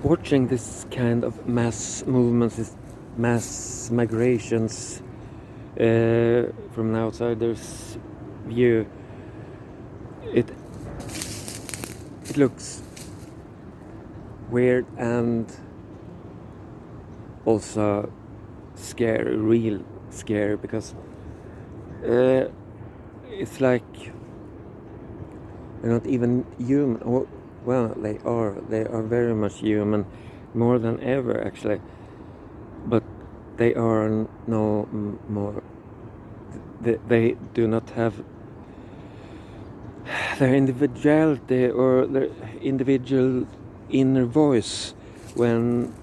watching this kind of mass movements, this mass migrations from an outsider's view, it looks weird and also scary, real scary, because it's like they're not even human. Or, well, they are very much human, more than ever actually, but they are no more. They do not have their individuality or their individual inner voice when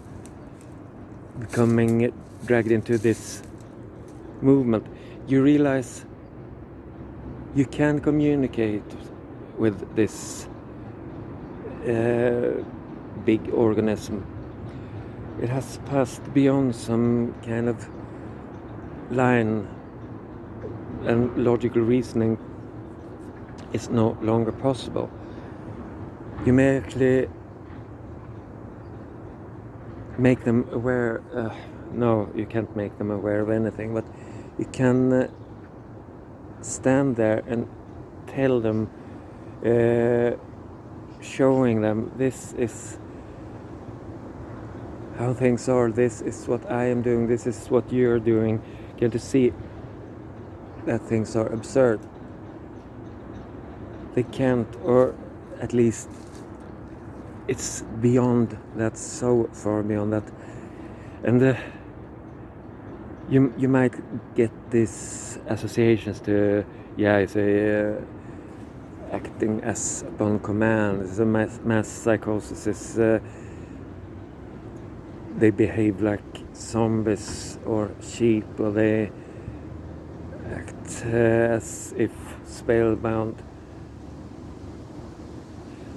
becoming dragged into this movement. You realize you can communicate with this big organism. It has passed beyond some kind of line, and logical reasoning is no longer possible. You may actually make them aware. No, you can't make them aware of anything, but you can stand there and tell them, showing them, this is how things are, this is what I am doing, this is what you're doing. Get to see that things are absurd. They can't, or at least it's beyond that, so far beyond that. And you might get these associations to, it's a acting as upon command. It's a mass psychosis. It's, they behave like zombies or sheep, or they act as if spellbound.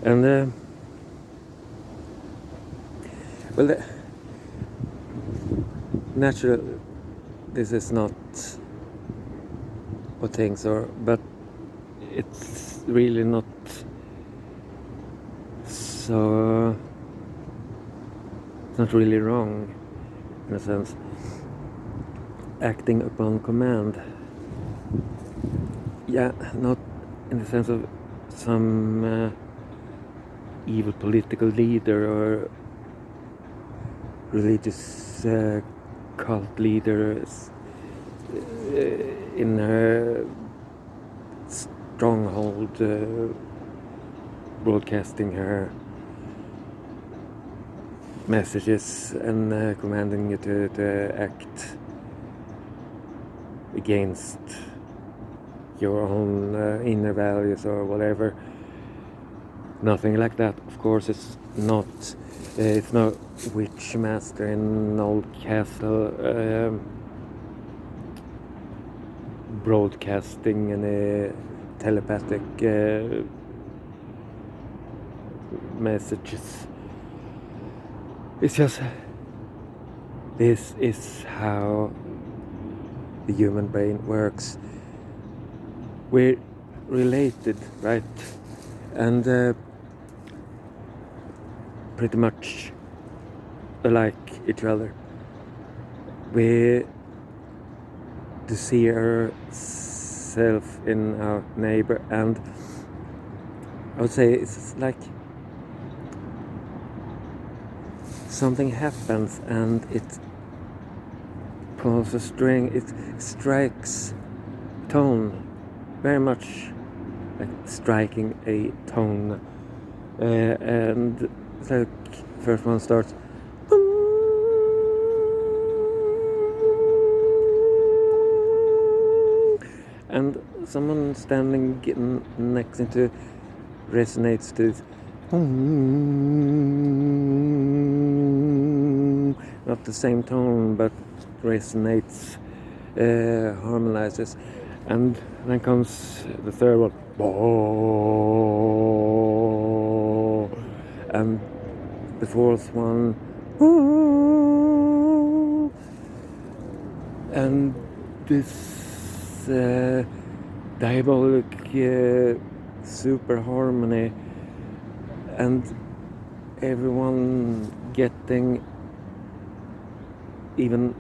And naturally, this is not what things are, but it's really not so. It's not really wrong, in a sense. Acting upon command. Yeah, not in the sense of some evil political leader or religious cult leader in a stronghold broadcasting her messages and commanding you to act against your own inner values or whatever. Nothing like that. Of course, it's not. It's no witch master in an old castle broadcasting any telepathic messages. It's just, this is how the human brain works. We're related, right? And pretty much alike each other. We do see ourselves in our neighbor, and I would say it's like something happens and it pulls a string, it strikes tone, very much like striking a tone, and it's like first one starts and someone standing next into resonates to this, not the same tone, but resonates, harmonizes, and then comes the third one, and the fourth one, and this diabolic super harmony, and everyone getting even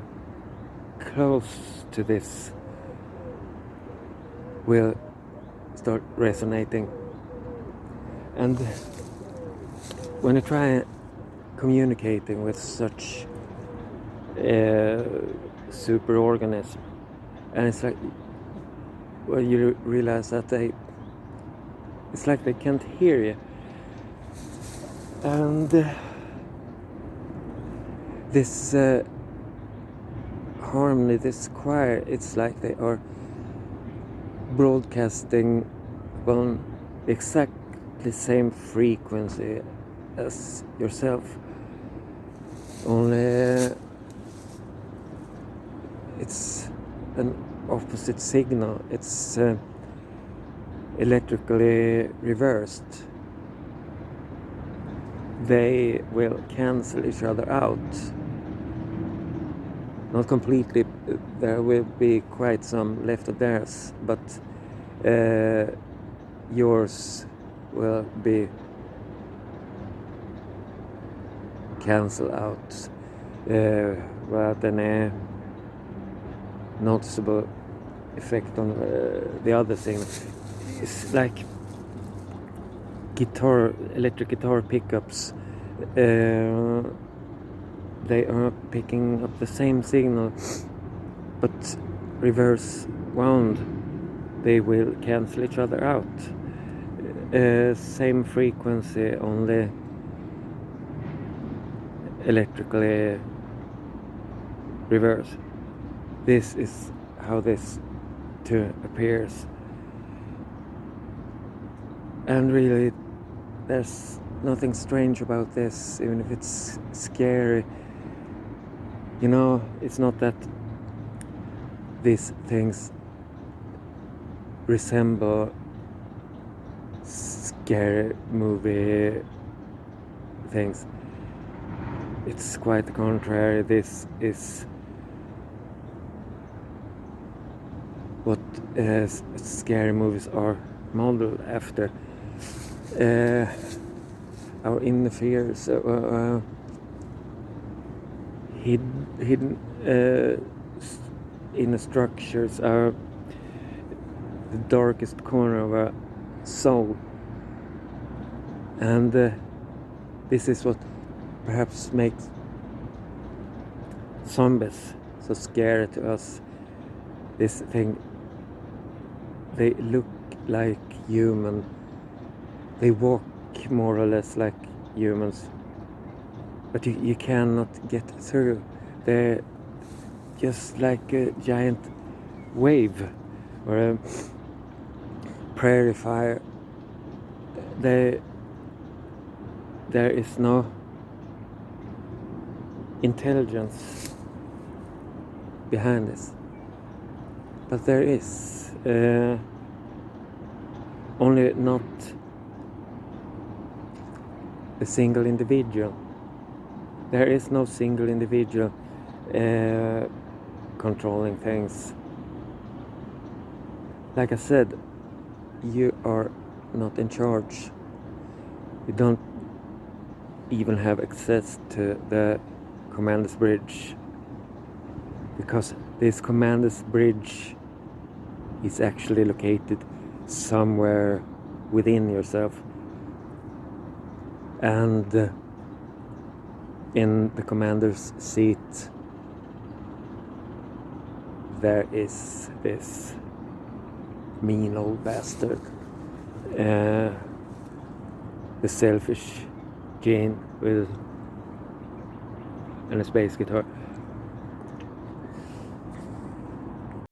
close to this will start resonating. And when you try communicating with such super organism, and it's like, well, you realize that it's like they can't hear you. And this harmony, this choir, it's like they are broadcasting on exactly same frequency as yourself, only it's an opposite signal. It's electrically reversed. They will cancel each other out. Not completely, there will be quite some left of theirs, but yours will be cancelled out without any noticeable effect on the other thing. It's like electric guitar pickups. They are picking up the same signal, but reverse wound. They will cancel each other out. Same frequency, only electrically reverse. This is how this too appears. And really, there's nothing strange about this, even if it's scary. You know, it's not that these things resemble scary movie things. It's quite the contrary. This is what scary movies are modeled after. Our inner fears, hidden inner structures are the darkest corner of our soul, and this is what perhaps makes zombies so scary to us. This thing, they look like human, they walk more or less like humans, but you cannot get through. They're just like a giant wave or a prairie fire. There is no intelligence behind this, but there is only not a single individual. There is no single individual controlling things. Like I said, you are not in charge. You don't even have access to the commander's bridge, because this commander's bridge is actually located somewhere within yourself, and in the commander's seat there is this mean old bastard, the selfish gene with and a space guitar.